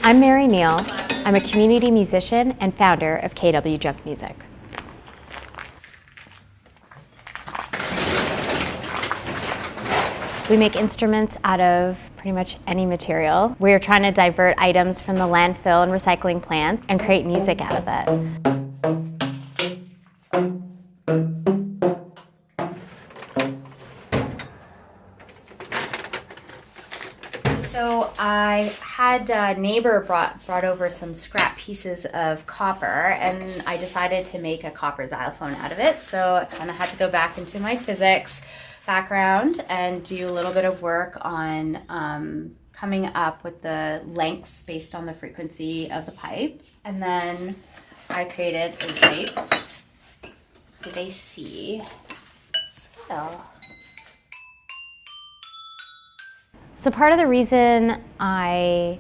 I'm Mary Neal. I'm a community musician and founder of KW Junk Music. We make instruments out of pretty much any material. We're trying to divert items from the landfill and recycling plant and create music out of it. So I had a neighbor brought over some scrap pieces of copper, and I decided to make a copper xylophone out of it. So I kind of had to go back into my physics background and do a little bit of work on coming up with the lengths based on the frequency of the pipe. And then I created a pipe with a C scale. So part of the reason I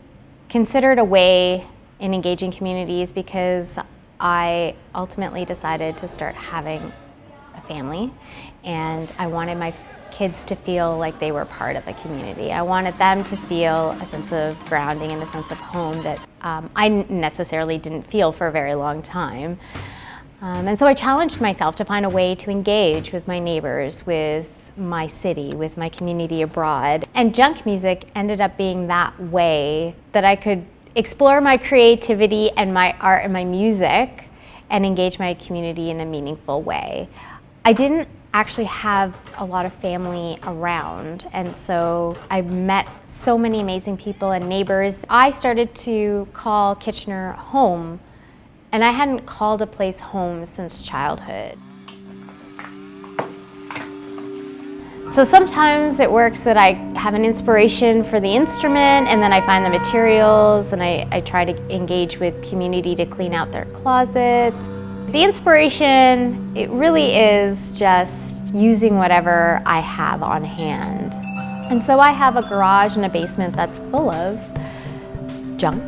considered a way in engaging communities because I ultimately decided to start having a family, and I wanted my kids to feel like they were part of a community. I wanted them to feel a sense of grounding and a sense of home that I necessarily didn't feel for a very long time. And so I challenged myself to find a way to engage with my neighbors, with my city, with my community abroad. And junk music ended up being that way that I could explore my creativity and my art and my music and engage my community in a meaningful way. I didn't actually have a lot of family around, and so I met so many amazing people and neighbors. I started to call Kitchener home, and I hadn't called a place home since childhood. So sometimes it works that I have an inspiration for the instrument, and then I find the materials, and I try to engage with community to clean out their closets. The inspiration, it really is just using whatever I have on hand. And so I have a garage and a basement that's full of junk.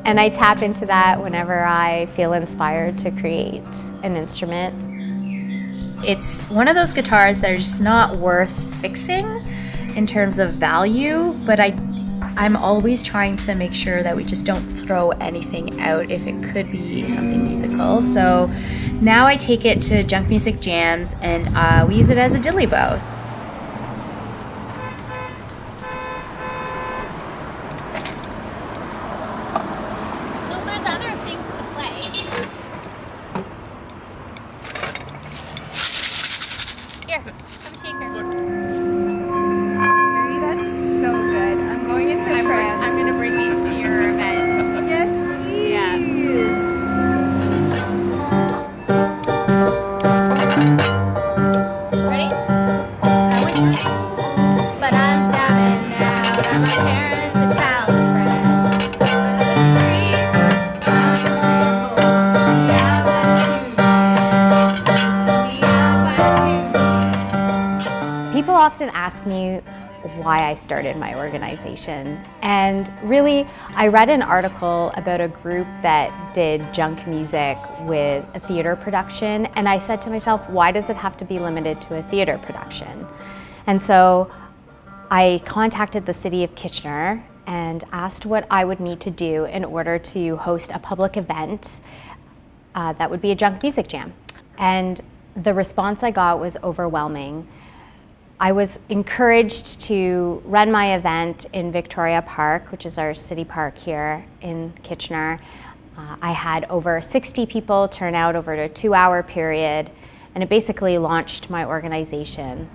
And I tap into that whenever I feel inspired to create an instrument. It's one of those guitars that are just not worth fixing in terms of value, but I'm always trying to make sure that we just don't throw anything out if it could be something musical. So now I take it to junk music jams, and we use it as a dilly bow. Here, have a shaker. Mary, that's so good. I'm going into a trance. I'm going to bring these to your event. Yes, please. Yeah. Ready? I went to, but I'm down and out. I'm a parent, a child, a friend. Under the streets, I'm hold me out by the People often ask me why I started my organization. And really, I read an article about a group that did junk music with a theater production, and I said to myself, why does it have to be limited to a theater production? And so I contacted the city of Kitchener and asked what I would need to do in order to host a public event that would be a junk music jam. And the response I got was overwhelming. I was encouraged to run my event in Victoria Park, which is our city park here in Kitchener. I had over 60 people turn out over a 2-hour period, and it basically launched my organization.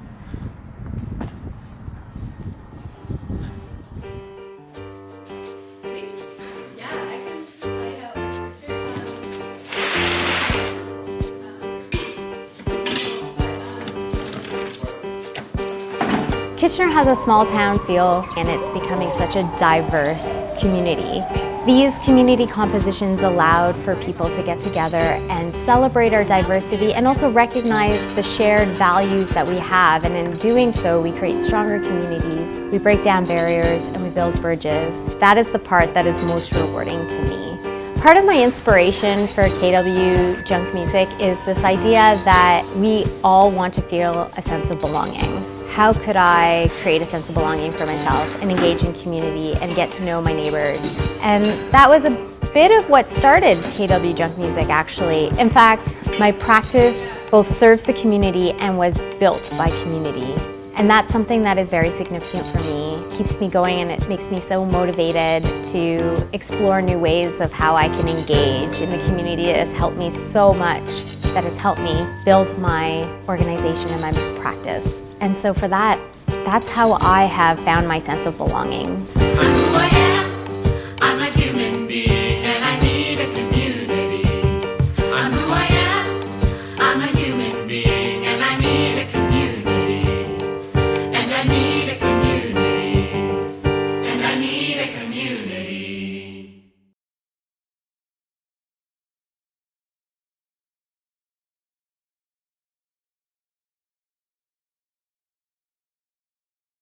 Kitchener has a small town feel, and it's becoming such a diverse community. These community compositions allowed for people to get together and celebrate our diversity and also recognize the shared values that we have, and in doing so we create stronger communities, we break down barriers, and we build bridges. That is the part that is most rewarding to me. Part of my inspiration for KW Junk Music is this idea that we all want to feel a sense of belonging. how could I create a sense of belonging for myself and engage in community and get to know my neighbors? And that was a bit of what started KW Junk Music, actually. In fact, my practice both serves the community and was built by community. And that's something that is very significant for me. It keeps me going and it makes me so motivated to explore new ways of how I can engage in the community. It has helped me so much, that has helped me build my organization and my practice. And so for that, that's how I have found my sense of belonging. I'm who I am.